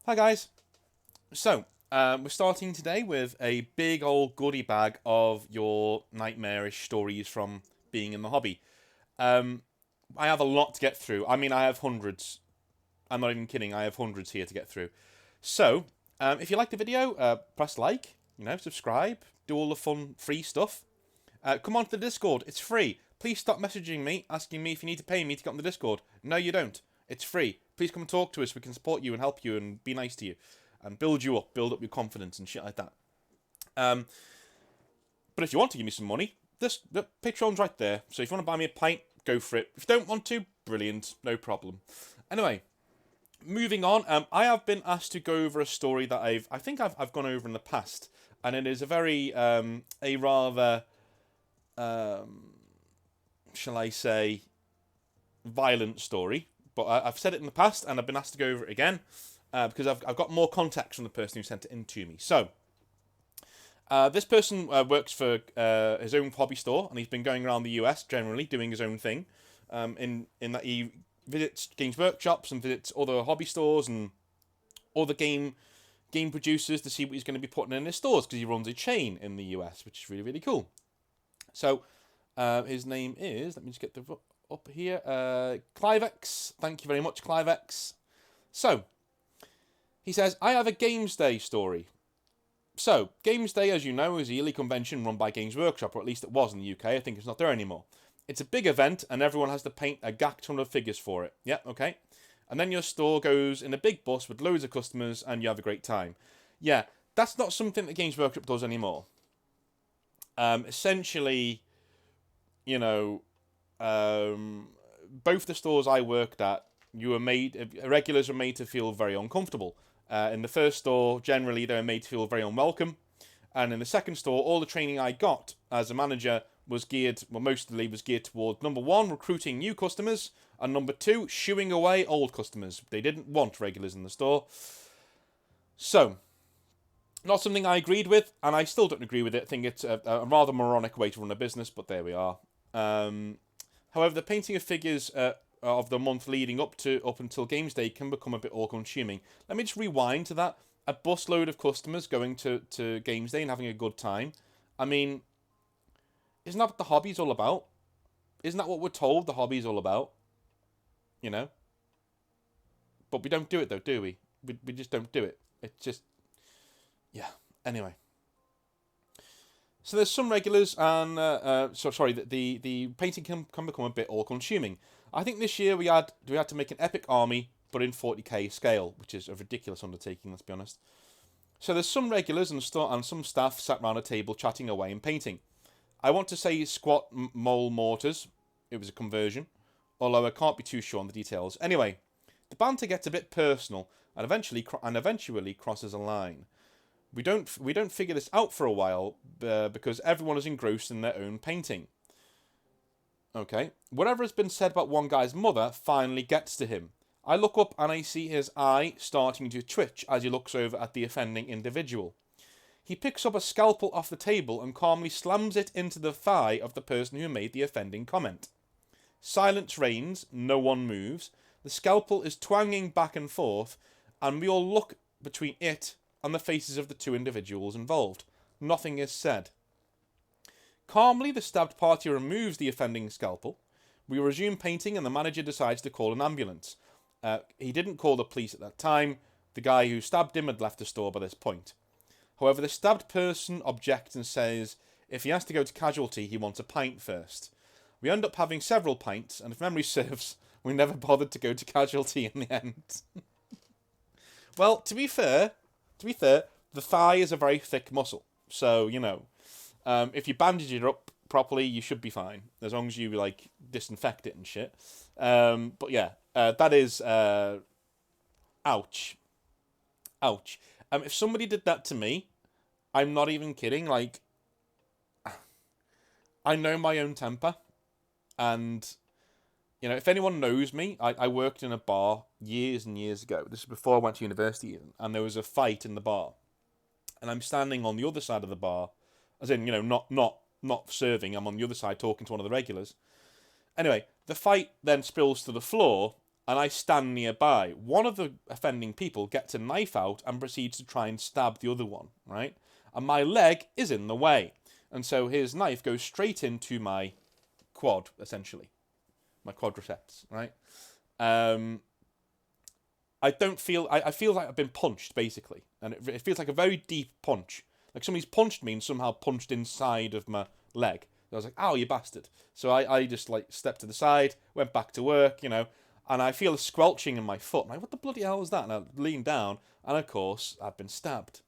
Hi guys. So, we're starting today with a big old goodie bag of your nightmarish stories from being in the hobby. Um, I have a lot to get through. I mean, I have hundreds. I'm not even kidding. I have hundreds here to get through. So, if you like the video, press like, subscribe, do all the fun free stuff. Come on to the Discord. It's free. Please stop messaging me, asking me if you need to pay me to get on the Discord. No, you don't. It's free. Please come and talk to us. We can support you and help you and be nice to you. And build you up, build up your confidence and shit like that. But if you want to give me some money, the Patreon's right there. So if you want to buy me a pint, go for it. If you don't want to, brilliant, no problem. Anyway, moving on. I have been asked to go over a story that I think I've gone over in the past, and it is a very a rather shall I say violent story. But I've said it in the past, and I've been asked to go over it again. Because I've got more context from the person who sent it in to me. So, this person works for his own hobby store, and he's been going around the US generally doing his own thing. In that he visits games workshops and visits other hobby stores and other game producers to see what he's going to be putting in his stores because he runs a chain in the US, which is really really cool. So, his name is, let me just get the up here, Clivex. Thank you very much, Clivex. So. He says, I have a Games Day story. So, Games Day, as you know, is a yearly convention run by Games Workshop, or at least it was in the UK. I think it's not there anymore. It's a big event, and everyone has to paint a gack ton of figures for it. Yeah, okay. And then your store goes in a big bus with loads of customers, and you have a great time. Yeah, that's not something that Games Workshop does anymore. Essentially, you know, both the stores I worked at, regulars were made to feel very uncomfortable. In the first store, generally, they were made to feel very unwelcome. And in the second store, all the training I got as a manager was mostly was geared towards, number one, recruiting new customers, and number two, shooing away old customers. They didn't want regulars in the store. So, not something I agreed with, and I still don't agree with it. I think it's a rather moronic way to run a business, but there we are. However, the painting of figures of the month leading up until Games Day can become a bit all-consuming. Let me just rewind to that. A busload of customers going to Games Day and having a good time. I mean, isn't that what the hobby's all about? Isn't that what we're told the hobby's all about? You know? But we don't do it though, do we? We just don't do it. It's just... yeah. Anyway. So there's some regulars, and the painting can become a bit all-consuming. I think this year we had to make an epic army, but in 40k scale, which is a ridiculous undertaking. Let's be honest. So there's some regulars and some staff sat round a table chatting away and painting. I want to say squat mole mortars. It was a conversion, although I can't be too sure on the details. Anyway, the banter gets a bit personal and eventually crosses a line. We don't figure this out for a while because everyone is engrossed in their own painting. Okay, whatever has been said about one guy's mother finally gets to him. I look up and I see his eye starting to twitch as he looks over at the offending individual. He picks up a scalpel off the table and calmly slams it into the thigh of the person who made the offending comment. Silence reigns, no one moves. The scalpel is twanging back and forth, and we all look between it and the faces of the two individuals involved. Nothing is said. Calmly, the stabbed party removes the offending scalpel. We resume painting, and the manager decides to call an ambulance. He didn't call the police at that time. The guy who stabbed him had left the store by this point. However, the stabbed person objects and says if he has to go to casualty, he wants a pint first. We end up having several pints, and if memory serves, we never bothered to go to casualty in the end. Well, to be fair, the thigh is a very thick muscle, so if you bandage it up properly, you should be fine as long as you disinfect it and shit. But yeah, that is ouch. If somebody did that to me, I'm not even kidding. I know my own temper, and if anyone knows me, I worked in a bar years and years ago. This is before I went to university, and there was a fight in the bar, and I'm standing on the other side of the bar, as in not serving. I'm on the other side talking to one of the regulars. Anyway, the fight then spills to the floor, and I stand nearby. One of the offending people gets a knife out and proceeds to try and stab the other one, right? And my leg is in the way. And so his knife goes straight into my quad, essentially. My quadriceps, right? I don't feel... I feel like I've been punched, basically. And it feels like a very deep punch. Like somebody's punched me and somehow punched inside of my leg. I was like, ow, you bastard. So I just, like, stepped to the side, went back to work, you know, and I feel a squelching in my foot. I'm like, what the bloody hell is that? And I lean down, and of course, I've been stabbed.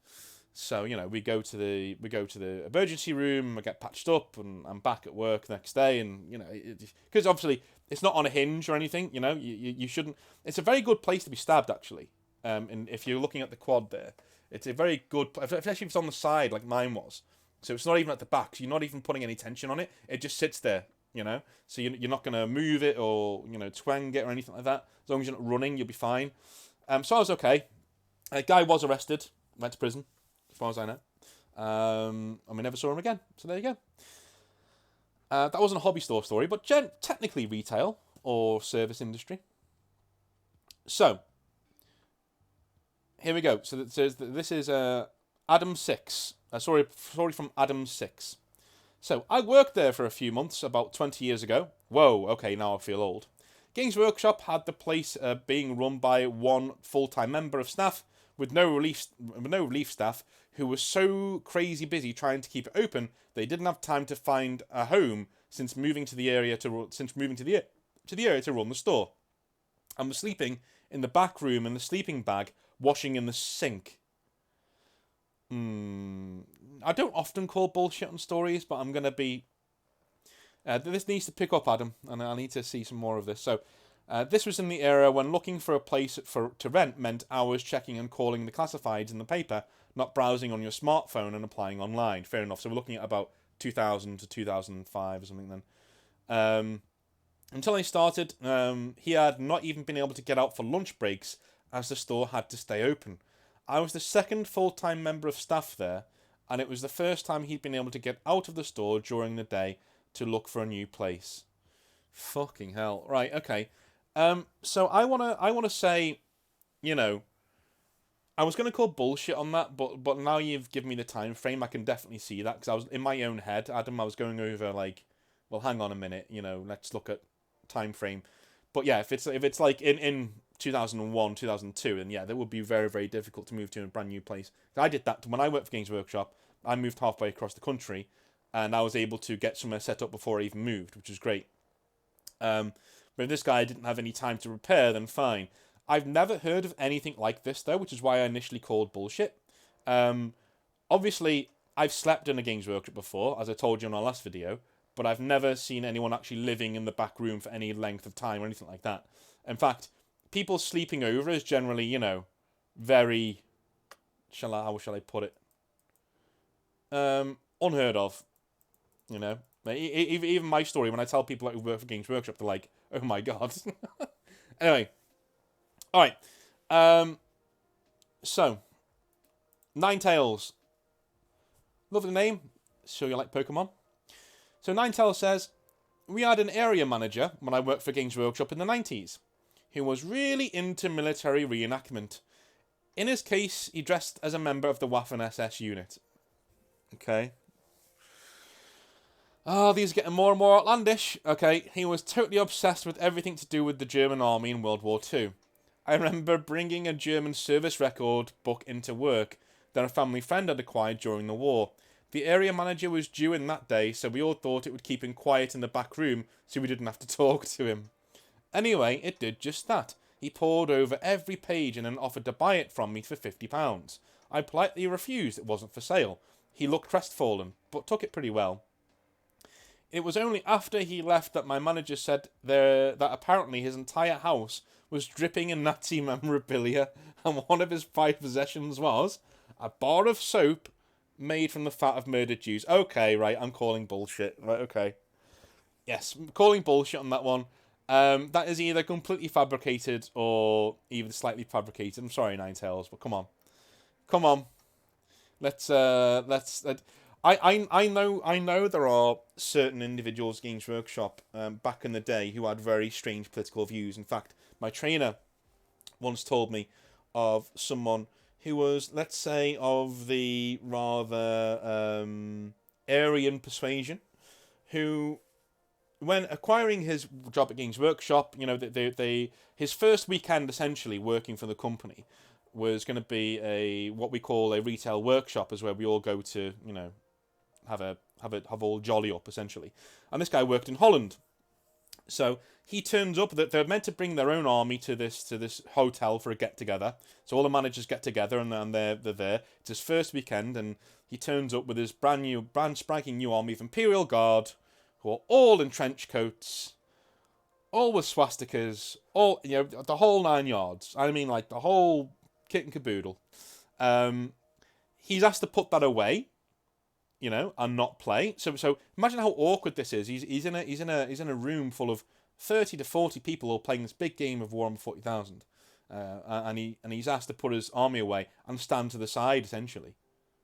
So, you know, we go to the emergency room, I get patched up, and I'm back at work the next day, and, you know, because obviously it's not on a hinge or anything, you know, you shouldn't... It's a very good place to be stabbed, actually, and if you're looking at the quad there, it's a very good... Especially if it's on the side, like mine was. So it's not even at the back, so you're not even putting any tension on it, it just sits there, you know, so you're not going to move it or, you know, twang it or anything like that. As long as you're not running, you'll be fine. So I was okay. A guy was arrested, went to prison, as far as I know. And we never saw him again. So there you go. That wasn't a hobby store story, but technically retail or service industry. So here we go. So this is Adam 6. Sorry from Adam 6. So I worked there for a few months about 20 years ago. Whoa, okay, now I feel old. Games Workshop had the place being run by one full-time member of staff with no relief staff who was so crazy busy trying to keep it open they didn't have time to find a home since moving to the area to run the store. And was sleeping in the back room in the sleeping bag, washing in the sink. I don't often call bullshit on stories, but I'm gonna be. This needs to pick up, Adam, and I need to see some more of this. So, this was in the era when looking for a place to rent meant hours checking and calling the classifieds in the paper, not browsing on your smartphone and applying online. Fair enough. So we're looking at about 2000 to 2005 or something then. Until I started, he had not even been able to get out for lunch breaks as the store had to stay open. I was the second full-time member of staff there, and it was the first time he'd been able to get out of the store during the day to look for a new place. Fucking hell. Right, okay. So I wanna say, you know, I was gonna call bullshit on that, but now you've given me the time frame, I can definitely see that, because I was in my own head, Adam, I was going over like, well, hang on a minute, you know, let's look at time frame. But yeah, if it's like in 2001, 2002, then yeah, that would be very, very difficult to move to a brand new place. I did that when I worked for Games Workshop. I moved halfway across the country, and I was able to get somewhere set up before I even moved, which was great. But if this guy didn't have any time to repair, then fine. I've never heard of anything like this, though, which is why I initially called bullshit. Obviously, I've slept in a Games Workshop before, as I told you in our last video, but I've never seen anyone actually living in the back room for any length of time or anything like that. In fact, people sleeping over is generally, you know, very... how shall I put it? Unheard of. You know? Even my story, when I tell people who work for Games Workshop, they're like, oh my god. Anyway. Alright. So. Ninetales. Lovely name. Sure you like Pokemon. So Ninetales says, we had an area manager when I worked for Games Workshop in the 90s, who was really into military reenactment. In his case, he dressed as a member of the Waffen-SS unit. Okay. Oh, these are getting more and more outlandish. Okay, he was totally obsessed with everything to do with the German army in World War II. I remember bringing a German service record book into work that a family friend had acquired during the war. The area manager was due in that day, so we all thought it would keep him quiet in the back room so we didn't have to talk to him. Anyway, it did just that. He pored over every page and then offered to buy it from me for £50. I politely refused, it wasn't for sale. He looked crestfallen, but took it pretty well. It was only after he left that my manager said that apparently his entire house was dripping in Nazi memorabilia, and one of his prized possessions was a bar of soap made from the fat of murdered Jews. Okay, right, I'm calling bullshit. Right, okay. Yes, calling bullshit on that one. That is either completely fabricated or even slightly fabricated. I'm sorry, Ninetales, but come on. Come on. I know there are certain individuals, Games Workshop, back in the day who had very strange political views. In fact, my trainer once told me of someone who was, let's say, of the rather Aryan persuasion, who, when acquiring his job at Games Workshop, his first weekend essentially working for the company was going to be what we call a retail workshop, is where we all go to, have all jolly up essentially. And this guy worked in Holland, so he turns up. That they're meant to bring their own army to this hotel for a get together. So all the managers get together and they're there. It's his first weekend, and he turns up with his brand spanking new army of Imperial Guard, who are all in trench coats, all with swastikas, all the whole 9 yards. I mean, like the whole kit and caboodle. He's asked to put that away, and not play. So imagine how awkward this is. He's in a room full of 30 to 40 people all playing this big game of Warhammer 40,000, and he's asked to put his army away and stand to the side essentially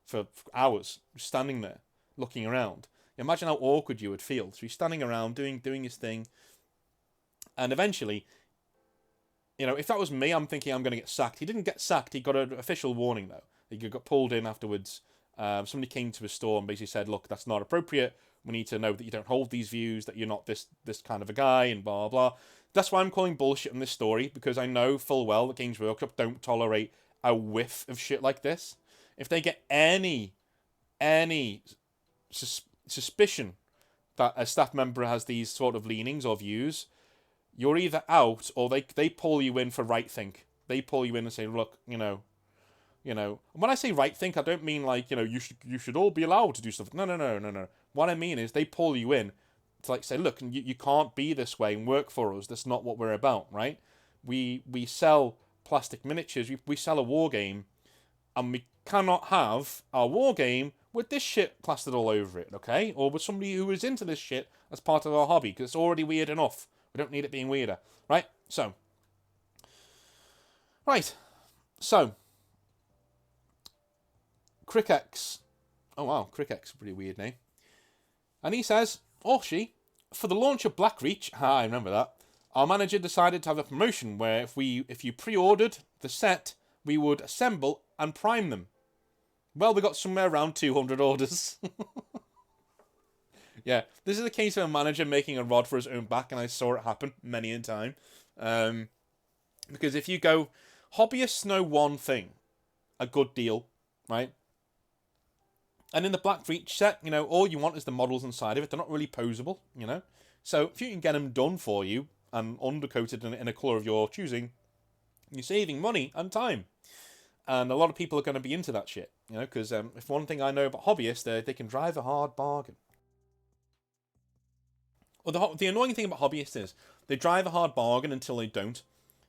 for hours, just standing there looking around. Imagine how awkward you would feel. So he's standing around doing his thing, and eventually, if that was me, I'm thinking I'm going to get sacked. He didn't get sacked. He got an official warning though. He got pulled in afterwards. Somebody came to his store and basically said, "Look, that's not appropriate. We need to know that you don't hold these views, that you're not this kind of a guy," and blah, blah, blah. That's why I'm calling bullshit on this story, because I know full well that Games Workshop don't tolerate a whiff of shit like this. If they get any suspicion that a staff member has these sort of leanings or views, you're either out or they pull you in for right think. They pull you in and say, "Look, when I say right think, I don't mean like, you should all be allowed to do stuff. No. What I mean is they pull you in to like say, look, you can't be this way and work for us. That's not what we're about, right? We sell plastic miniatures. We sell a war game, and we cannot have our war game with this shit plastered all over it, okay? Or with somebody who is into this shit as part of our hobby, because it's already weird enough. We don't need it being weirder, right? So, Crickex. Oh wow, Crickex, a pretty weird name. And he says, or she, for the launch of blackreach, I remember that, our manager decided to have a promotion where if you pre-ordered the set, we would assemble and prime them. Well, we got somewhere around 200 orders. Yeah, this is a case of a manager making a rod for his own back, and I saw it happen many a time. Because if you go, hobbyists know one thing, a good deal, right? And in the blackreach set, all you want is the models inside of it. They're not really posable, So if you can get them done for you and undercoated in a colour of your choosing, you're saving money and time. And a lot of people are going to be into that shit, because if one thing I know about hobbyists, they can drive a hard bargain. Well, the annoying thing about hobbyists is they drive a hard bargain until they don't.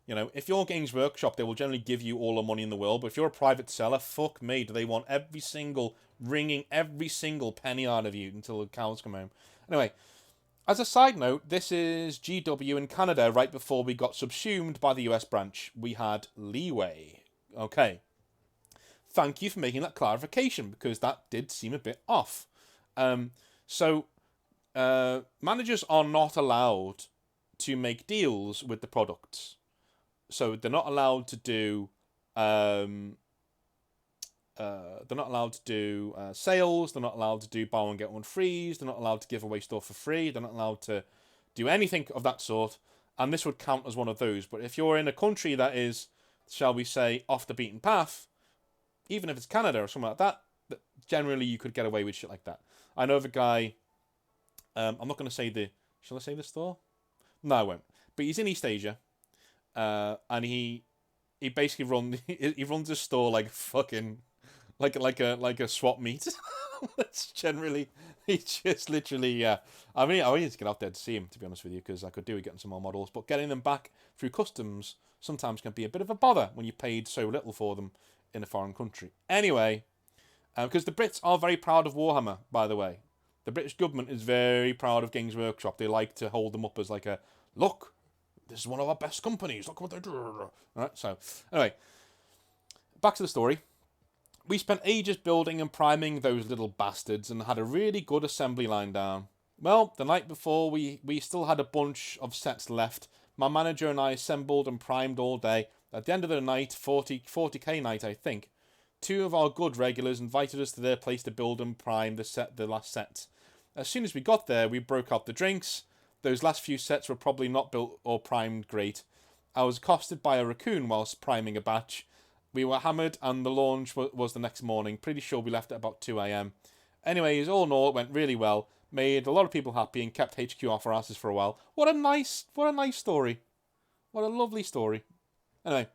If you're Games Workshop, they will generally give you all the money in the world. But if you're a private seller, fuck me, do they want wringing every single penny out of you until the cows come home. Anyway, as a side note, this is GW in Canada right before we got subsumed by the US branch. We had leeway. Okay. Thank you for making that clarification, because that did seem a bit off. Managers are not allowed to make deals with the products. So they're not allowed to do sales. They're not allowed to do buy one get one frees. They're not allowed to give away stuff for free. They're not allowed to do anything of that sort. And this would count as one of those. But if you're in a country that is, shall we say, off the beaten path, even if it's Canada or something like that, generally you could get away with shit like that. I know of a guy. I'm not going to say shall I say the store? No, I won't. But he's in East Asia. And he basically runs a store like fucking like a swap meet. That's generally, he just literally, yeah. I need to get out there to see him, to be honest with you, because I could do with getting some more models, but getting them back through customs sometimes can be a bit of a bother when you paid so little for them in a foreign country. Anyway, because the Brits are very proud of Warhammer, by the way. The British government is very proud of Games Workshop. They like to hold them up as like look, this is one of our best companies. Look what they do. Alright, so, anyway. Back to the story. We spent ages building and priming those little bastards and had a really good assembly line down. Well, the night before, we still had a bunch of sets left, My manager and I assembled and primed all day. At the end of the night, 40k night, I think, two of our good regulars invited us to their place to build and prime the last sets. As soon as we got there, we broke out the drinks. Those last few sets were probably not built or primed great. I was accosted by a raccoon whilst priming a batch. We were hammered and the launch was the next morning. Pretty sure we left at about 2 a.m. Anyways, all in all, it went really well. Made a lot of people happy and kept HQ off our asses for a while. What a nice story. What a lovely story. Anyway,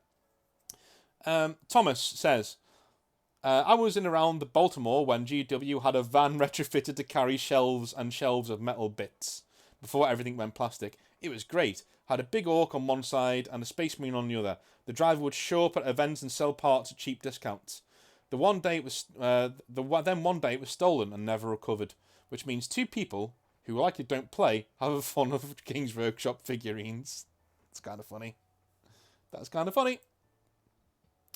Thomas says, I was in around Baltimore when GW had a van retrofitted to carry shelves and shelves of metal bits before everything went plastic. It was great. Had a big orc on one side and a space marine on the other. The driver would show up at events and sell parts at cheap discounts. One day it was stolen and never recovered, which means two people who likely don't play have a fun of Games Workshop figurines. It's kind of funny. That's kind of funny.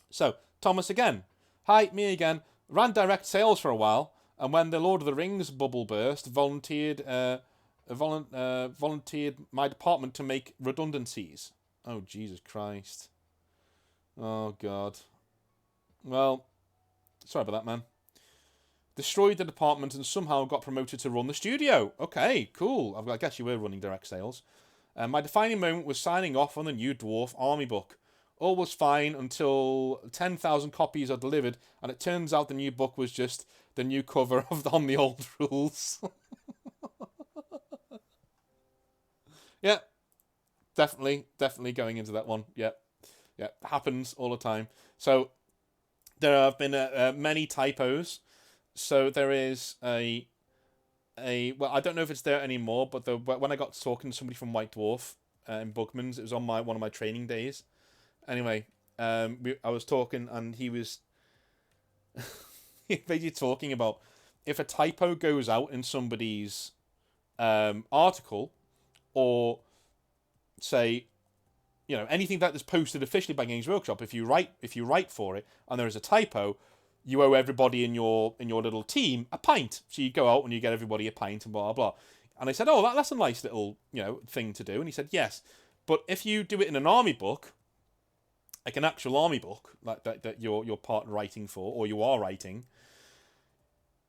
So, Thomas again. Hi, me again. Ran direct sales for a while, and when the Lord of the Rings bubble burst, volunteered my department to make redundancies. Oh, Jesus Christ. Oh, God. Well, sorry about that, man. Destroyed the department and somehow got promoted to run the studio. Okay, cool. I guess you were running direct sales. My defining moment was signing off on the new Dwarf Army book. All was fine until 10,000 copies are delivered, and it turns out the new book was just the new cover on the old rules. Yeah, definitely going into that one. Yeah, happens all the time. So there have been many typos. So there is a well, I don't know if it's there anymore, but when I got talking to somebody from White Dwarf in Bugman's, it was on one of my training days. Anyway, I was talking, and he was basically talking about if a typo goes out in somebody's article, or say, anything that is posted officially by Games Workshop, if you write for it and there is a typo, you owe everybody in your little team a pint. So you go out and you get everybody a pint and blah blah. And I said, oh, that's a nice little thing to do. And he said, yes, but if you do it in an army book, like an actual army book, like that you're part writing for, or you are writing,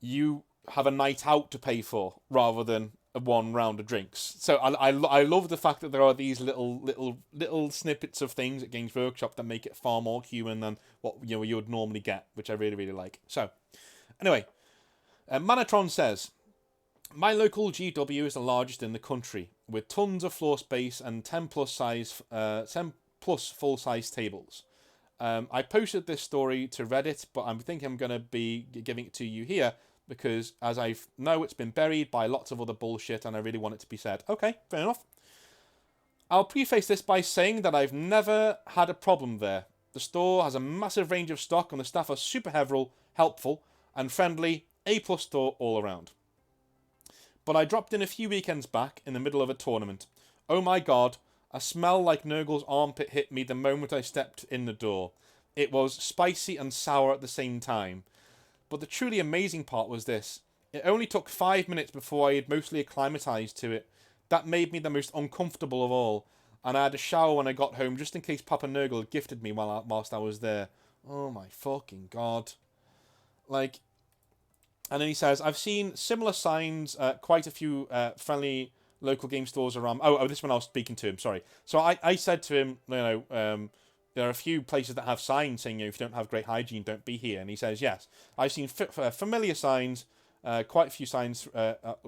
you have a night out to pay for rather than one round of drinks. So I love the fact that there are these little snippets of things at Games Workshop that make it far more human than what you would normally get, which I really, really like. So anyway, Manatron says, my local GW is the largest in the country, with tons of floor space and 10 plus plus full size tables. I posted this story to Reddit, but I'm thinking I'm going to be giving it to you here, because as I know it's been buried by lots of other bullshit and I really want it to be said. Okay, fair enough. I'll preface this by saying that I've never had a problem there. The store has a massive range of stock and the staff are super helpful and friendly, A+ store all around. But I dropped in a few weekends back in the middle of a tournament. Oh my god, a smell like Nurgle's armpit hit me the moment I stepped in the door. It was spicy and sour at the same time. But the truly amazing part was this. It only took 5 minutes before I had mostly acclimatized to it. That made me the most uncomfortable of all. And I had a shower when I got home just in case Papa Nurgle had gifted me whilst I was there. Oh my fucking god. And then he says, I've seen similar signs at quite a few friendly local game stores around. Oh, this one I was speaking to him, sorry. So I said to him, there are a few places that have signs saying, if you don't have great hygiene, don't be here. And he says, yes. I've seen familiar signs, quite a few signs,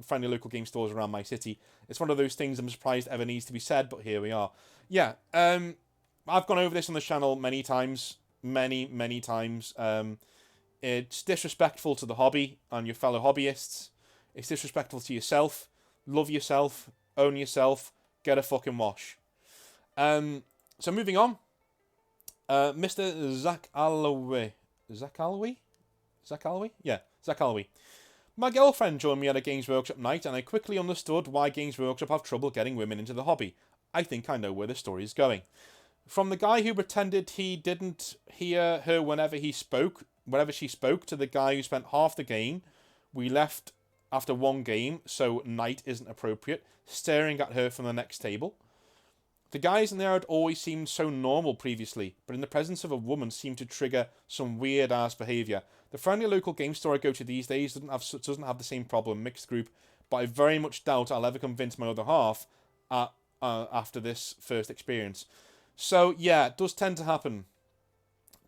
friendly local game stores around my city. It's one of those things I'm surprised ever needs to be said, but here we are. Yeah, I've gone over this on the channel many times. Many times. It's disrespectful to the hobby and your fellow hobbyists. It's disrespectful to yourself. Love yourself. Own yourself. Get a fucking wash. So moving on. Mr. Zach Alloway. Zach Alloway? Yeah, Zach Alloway. My girlfriend joined me at a Games Workshop night, and I quickly understood why Games Workshop have trouble getting women into the hobby. I think I know where the story is going. From the guy who pretended he didn't hear her whenever she spoke, to the guy who spent half the game, we left after one game, so night isn't appropriate, staring at her from the next table. The guys in there had always seemed so normal previously, but in the presence of a woman seemed to trigger some weird-ass behaviour. The friendly local game store I go to these days doesn't have the same problem, mixed group, but I very much doubt I'll ever convince my other half after this first experience. So, yeah, it does tend to happen.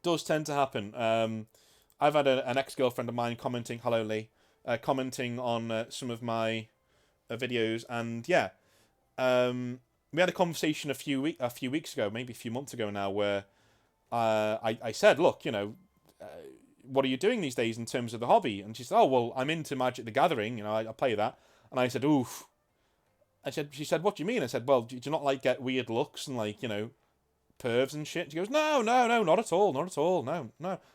I've had an ex-girlfriend of mine commenting, hello Lee, commenting on some of my videos, and yeah, we had a conversation a few weeks ago, maybe a few months ago now, where I said, look, what are you doing these days in terms of the hobby? And she said, oh, well, I'm into Magic the Gathering, I play that. And I said, oof. She said, what do you mean? I said, well, do you not like get weird looks and like, pervs and shit? She goes, no, not at all, no. I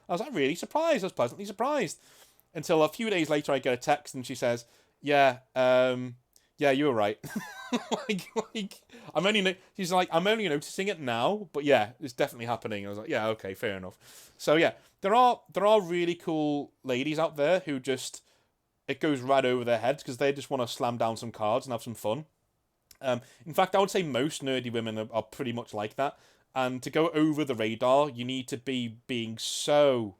was like really surprised, I was pleasantly surprised. Until a few days later I get a text and she says, yeah, you were right. She's like, I'm only noticing it now, but yeah, it's definitely happening. I was like, yeah, okay, fair enough. So yeah, there are really cool ladies out there who just, it goes right over their heads because they just want to slam down some cards and have some fun. In fact, I would say most nerdy women are pretty much like that. And to go over the radar, you need to be being so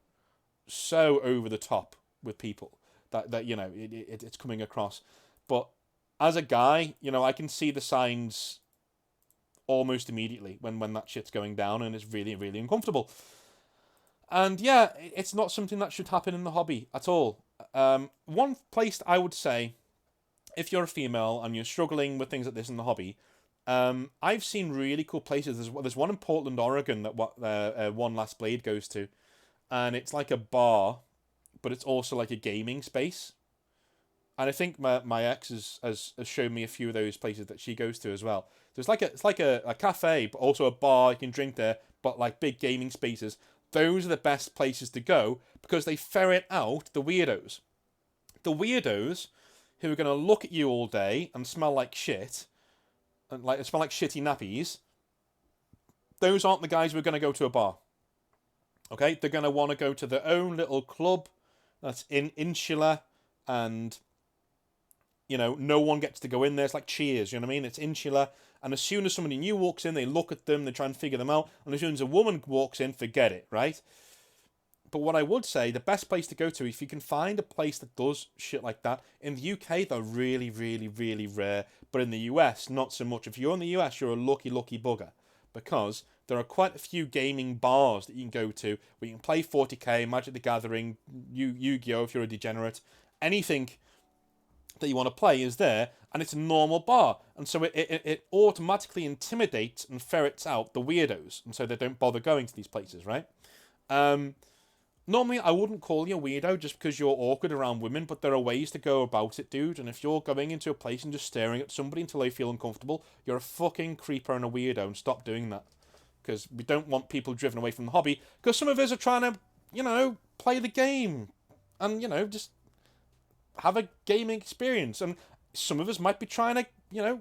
over the top with people that it's coming across. But as a guy, I can see the signs almost immediately when that shit's going down, and it's really, really uncomfortable. And yeah, it's not something that should happen in the hobby at all. One place I would say, if you're a female and you're struggling with things like this in the hobby, I've seen really cool places. There's one in Portland, Oregon that One Last Blade goes to, and it's like a bar, but it's also like a gaming space. And I think my ex has shown me a few of those places that she goes to as well. So it's like a cafe, but also a bar. You can drink there, but like big gaming spaces. Those are the best places to go because they ferret out the weirdos. The weirdos who are going to look at you all day and smell like shit, and smell like shitty nappies. Those aren't the guys who are going to go to a bar. Okay, they're going to want to go to their own little club that's insular, and no one gets to go in there. It's like Cheers, you know what I mean? It's insular, and as soon as somebody new walks in, they look at them, they try and figure them out, and as soon as a woman walks in, forget it, right? But what I would say, the best place to go to, if you can find a place that does shit like that, in the UK, they're really, really, really rare, but in the US, not so much. If you're in the US, you're a lucky, lucky bugger, because there are quite a few gaming bars that you can go to where you can play 40k, Magic the Gathering, Yu-Gi-Oh! If you're a degenerate, anything that you want to play is there, and it's a normal bar, and so it automatically intimidates and ferrets out the weirdos, and so they don't bother going to these places, right? Normally, I wouldn't call you a weirdo just because you're awkward around women, but there are ways to go about it, dude. And if you're going into a place and just staring at somebody until they feel uncomfortable, you're a fucking creeper and a weirdo, and stop doing that. Because we don't want people driven away from the hobby, because some of us are trying to, play the game and, just have a gaming experience. And some of us might be trying to,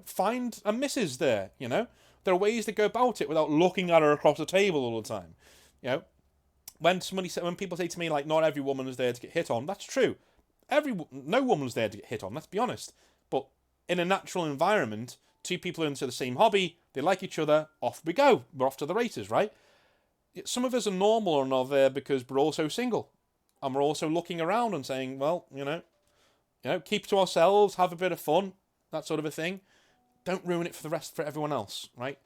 find a missus there, There are ways to go about it without looking at her across the table all the time, When people say to me, like, not every woman is there to get hit on, that's true. No woman's there to get hit on, let's be honest. But in a natural environment, two people are into the same hobby, they like each other, off we go. We're off to the races, right? Some of us are normal or not there because we're also single. And we're also looking around and saying, well, keep to ourselves, have a bit of fun, that sort of a thing. Don't ruin it for everyone else, right?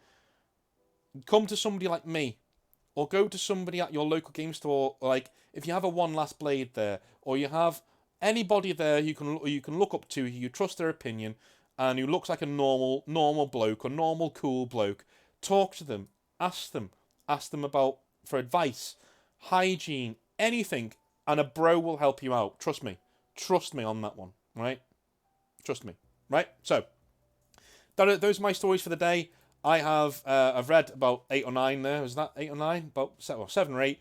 Come to somebody like me, or go to somebody at your local game store, like if you have a One Last Blade there, or you have anybody there you can look up to, who you trust their opinion, and who looks like a normal bloke, or normal cool bloke. Talk to them, ask them for advice, hygiene, anything, and a bro will help you out. Trust me on that one, right? Trust me, right? So those are my stories for the day. I've read about 8 or 9 there. Was that 8 or 9? About 7 or 8.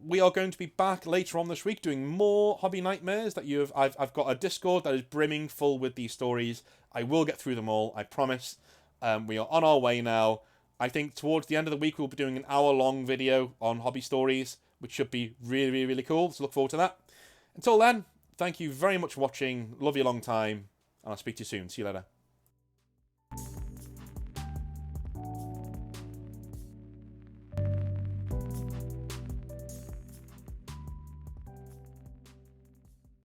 We are going to be back later on this week doing more hobby nightmares that I've got a Discord that is brimming full with these stories. I will get through them all, I promise. We are on our way now. I think towards the end of the week we'll be doing an hour-long video on hobby stories, which should be really, really, really cool. So look forward to that. Until then, thank you very much for watching. Love you a long time, and I'll speak to you soon. See you later.